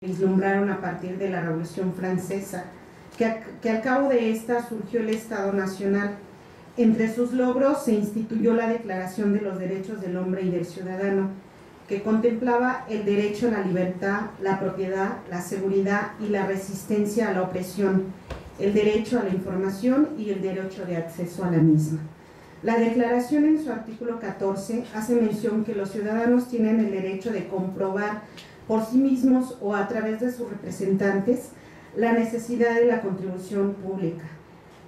vislumbraron a partir de la Revolución Francesa, que al cabo de esta surgió el Estado Nacional. Entre sus logros se instituyó la Declaración de los Derechos del Hombre y del Ciudadano, que contemplaba el derecho a la libertad, la propiedad, la seguridad y la resistencia a la opresión, el derecho a la información y el derecho de acceso a la misma. La Declaración, en su artículo 14, hace mención que los ciudadanos tienen el derecho de comprobar por sí mismos o a través de sus representantes la necesidad de la contribución pública.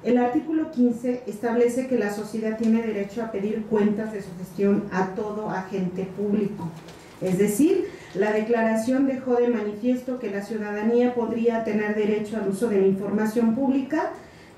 El artículo 15 establece que la sociedad tiene derecho a pedir cuentas de su gestión a todo agente público. Es decir, la declaración dejó de manifiesto que la ciudadanía podría tener derecho al uso de la información pública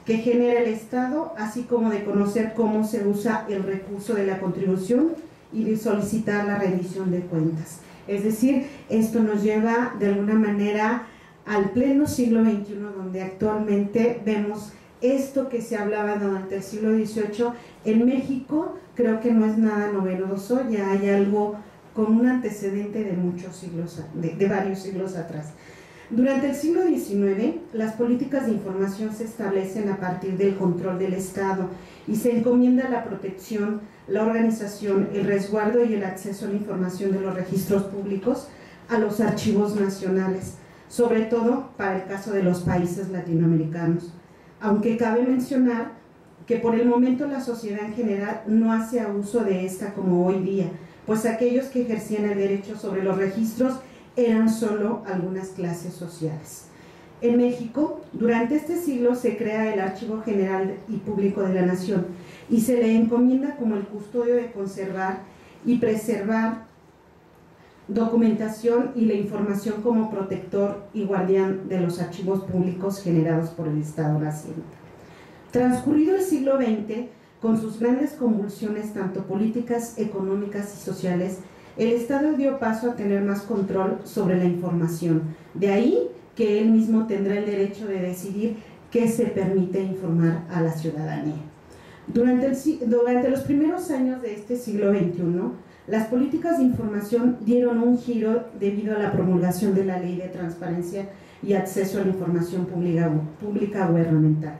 que genera el Estado, así como de conocer cómo se usa el recurso de la contribución y de solicitar la rendición de cuentas. Es decir, esto nos lleva de alguna manera al pleno siglo XXI, donde actualmente vemos esto que se hablaba durante el siglo XVIII. En México creo que no es nada novedoso, ya hay algo con un antecedente de muchos siglos, de varios siglos atrás. Durante el siglo XIX, las políticas de información se establecen a partir del control del Estado y se encomienda la protección, la organización, el resguardo y el acceso a la información de los registros públicos a los archivos nacionales, sobre todo para el caso de los países latinoamericanos. Aunque cabe mencionar que por el momento la sociedad en general no hace uso de esta como hoy día, pues aquellos que ejercían el derecho sobre los registros eran solo algunas clases sociales. En México, durante este siglo se crea el Archivo General y Público de la Nación y se le encomienda como el custodio de conservar y preservar documentación y la información como protector y guardián de los archivos públicos generados por el Estado naciente. Transcurrido el siglo XX, con sus grandes convulsiones tanto políticas, económicas y sociales, el Estado dio paso a tener más control sobre la información. De ahí que él mismo tendrá el derecho de decidir qué se permite informar a la ciudadanía. Durante los primeros años de este siglo XXI, las políticas de información dieron un giro debido a la promulgación de la Ley de Transparencia y Acceso a la Información Pública Gubernamental,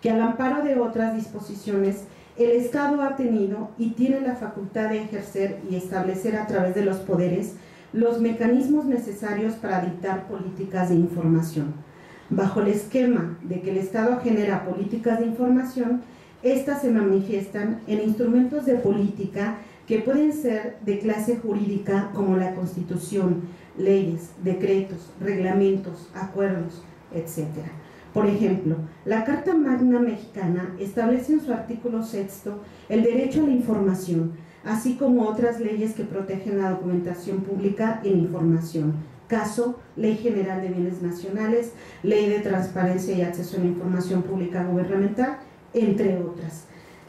que al amparo de otras disposiciones el Estado ha tenido y tiene la facultad de ejercer y establecer a través de los poderes los mecanismos necesarios para dictar políticas de información. Bajo el esquema de que el Estado genera políticas de información, estas se manifiestan en instrumentos de política que pueden ser de clase jurídica como la Constitución, leyes, decretos, reglamentos, acuerdos, etc. Por ejemplo, la Carta Magna Mexicana establece en su artículo 6 el derecho a la información, así como otras leyes que protegen la documentación pública en información. Caso, Ley General de Bienes Nacionales, Ley de Transparencia y Acceso a la Información Pública Gubernamental, entre otras.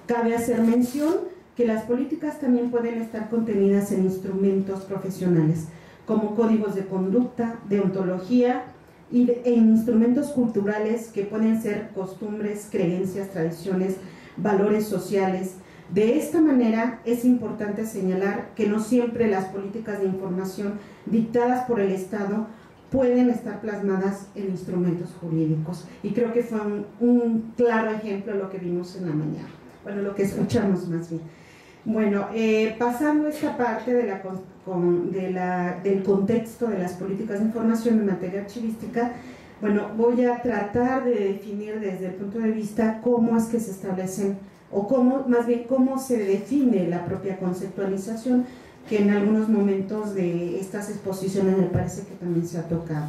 Cabe hacer mención que las políticas también pueden estar contenidas en instrumentos profesionales, como códigos de conducta, deontología, y en instrumentos culturales que pueden ser costumbres, creencias, tradiciones, valores sociales. De esta manera es importante señalar que no siempre las políticas de información dictadas por el Estado pueden estar plasmadas en instrumentos jurídicos, y creo que fue un claro ejemplo lo que vimos en la mañana, bueno, lo que escuchamos más bien. Bueno, pasando esta parte de del contexto de las políticas de información en materia archivística, bueno, voy a tratar de definir desde el punto de vista cómo es que se establecen, o cómo se define la propia conceptualización, que en algunos momentos de estas exposiciones me parece que también se ha tocado.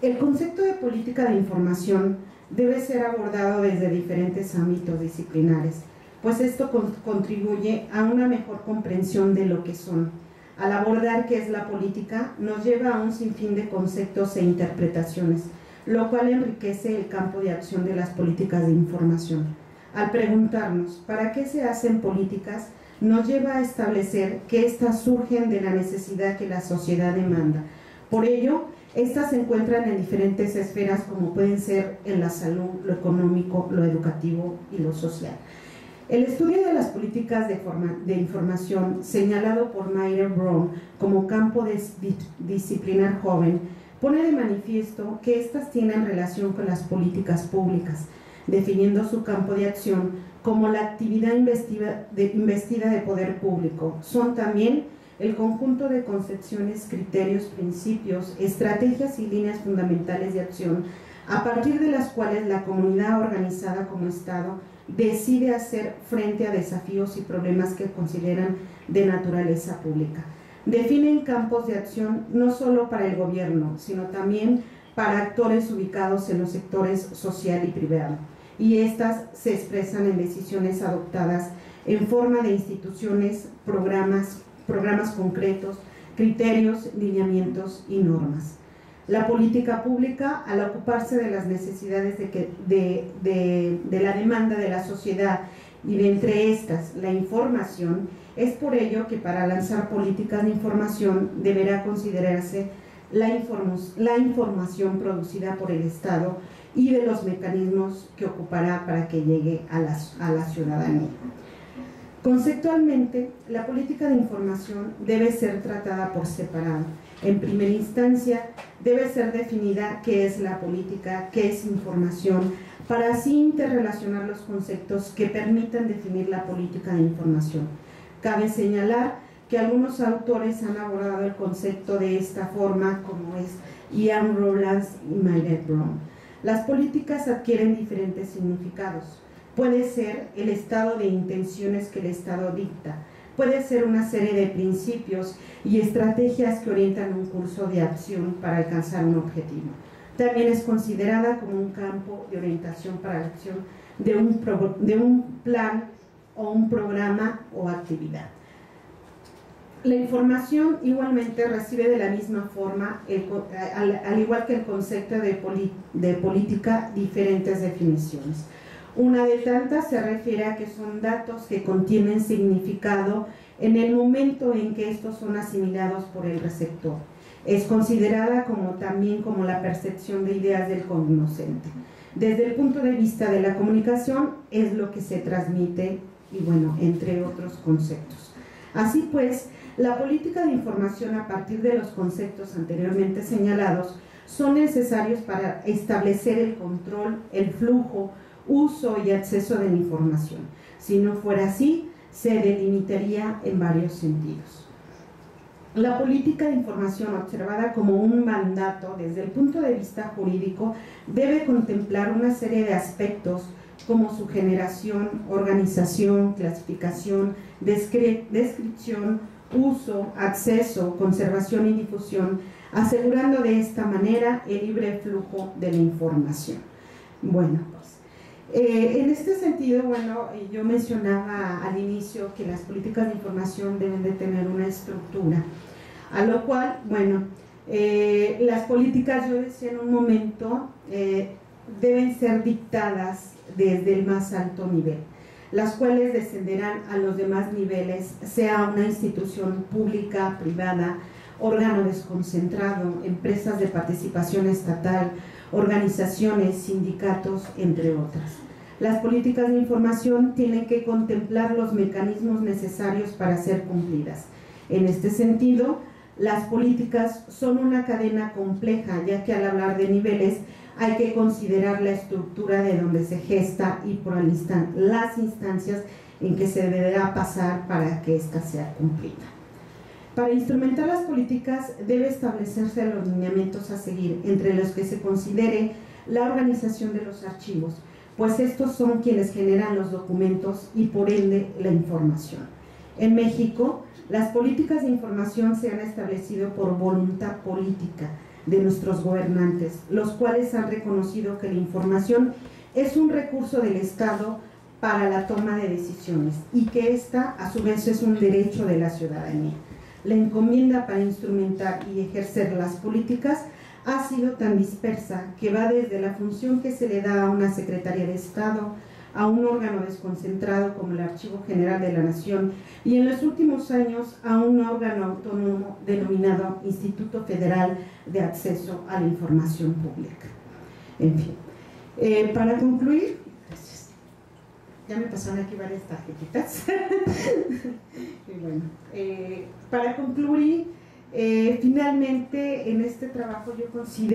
El concepto de política de información debe ser abordado desde diferentes ámbitos disciplinares, pues esto contribuye a una mejor comprensión de lo que son. Al abordar qué es la política, nos lleva a un sinfín de conceptos e interpretaciones, lo cual enriquece el campo de acción de las políticas de información. Al preguntarnos ¿para qué se hacen políticas?, nos lleva a establecer que éstas surgen de la necesidad que la sociedad demanda. Por ello, estas se encuentran en diferentes esferas, como pueden ser en la salud, lo económico, lo educativo y lo social. El estudio de las políticas de información, señalado por Mayer Brown como campo disciplinar joven, pone de manifiesto que éstas tienen relación con las políticas públicas, definiendo su campo de acción como la actividad investida de poder público. Son también el conjunto de concepciones, criterios, principios, estrategias y líneas fundamentales de acción a partir de las cuales la comunidad organizada como Estado decide hacer frente a desafíos y problemas que consideran de naturaleza pública. Definen campos de acción no solo para el gobierno, sino también para actores ubicados en los sectores social y privado, y estas se expresan en decisiones adoptadas en forma de instituciones, programas concretos, criterios, lineamientos y normas. La política pública, al ocuparse de las necesidades de la demanda de la sociedad y de entre estas la información, es por ello que para lanzar políticas de información deberá considerarse la información producida por el Estado y de los mecanismos que ocupará para que llegue a la ciudadanía. Conceptualmente, la política de información debe ser tratada por separado. En primera instancia, debe ser definida qué es la política, qué es información, para así interrelacionar los conceptos que permitan definir la política de información. Cabe señalar que algunos autores han abordado el concepto de esta forma, como es Ian Rowlands y Mayred Brown. Las políticas adquieren diferentes significados. Puede ser el estado de intenciones que el Estado dicta, puede ser una serie de principios y estrategias que orientan un curso de acción para alcanzar un objetivo. También es considerada como un campo de orientación para la acción de un plan o un programa o actividad. La información igualmente recibe de la misma forma, al igual que el concepto de política, diferentes definiciones. Una de tantas se refiere a que son datos que contienen significado en el momento en que estos son asimilados por el receptor. Es considerada también como la percepción de ideas del cognoscente. Desde el punto de vista de la comunicación es lo que se transmite y bueno, entre otros conceptos. Así pues, la política de información a partir de los conceptos anteriormente señalados son necesarios para establecer el control, el flujo, uso y acceso de la información. Si no fuera así, se delimitaría en varios sentidos. La política de información, observada como un mandato desde el punto de vista jurídico, debe contemplar una serie de aspectos como su generación, organización, clasificación, descripción, uso, acceso, conservación y difusión, asegurando de esta manera el libre flujo de la información. Bueno, en este sentido, bueno, yo mencionaba al inicio que las políticas de información deben de tener una estructura, a lo cual, bueno, las políticas, yo decía en un momento, deben ser dictadas desde el más alto nivel, las cuales descenderán a los demás niveles, sea una institución pública, privada, órgano desconcentrado, empresas de participación estatal, organizaciones, sindicatos, entre otras. Las políticas de información tienen que contemplar los mecanismos necesarios para ser cumplidas. En este sentido, las políticas son una cadena compleja, ya que al hablar de niveles hay que considerar la estructura de donde se gesta y por las instancias en que se deberá pasar para que ésta sea cumplida. Para instrumentar las políticas debe establecerse los lineamientos a seguir, entre los que se considere la organización de los archivos, pues estos son quienes generan los documentos y por ende la información. En México, las políticas de información se han establecido por voluntad política de nuestros gobernantes, los cuales han reconocido que la información es un recurso del Estado para la toma de decisiones y que ésta a su vez es un derecho de la ciudadanía. La encomienda para instrumentar y ejercer las políticas ha sido tan dispersa que va desde la función que se le da a una Secretaría de Estado, a un órgano desconcentrado como el Archivo General de la Nación y en los últimos años a un órgano autónomo denominado Instituto Federal de Acceso a la Información Pública. En fin, para concluir, ya me pasaron aquí varias tarjetitas. Y bueno, para concluir, Finalmente, en este trabajo yo considero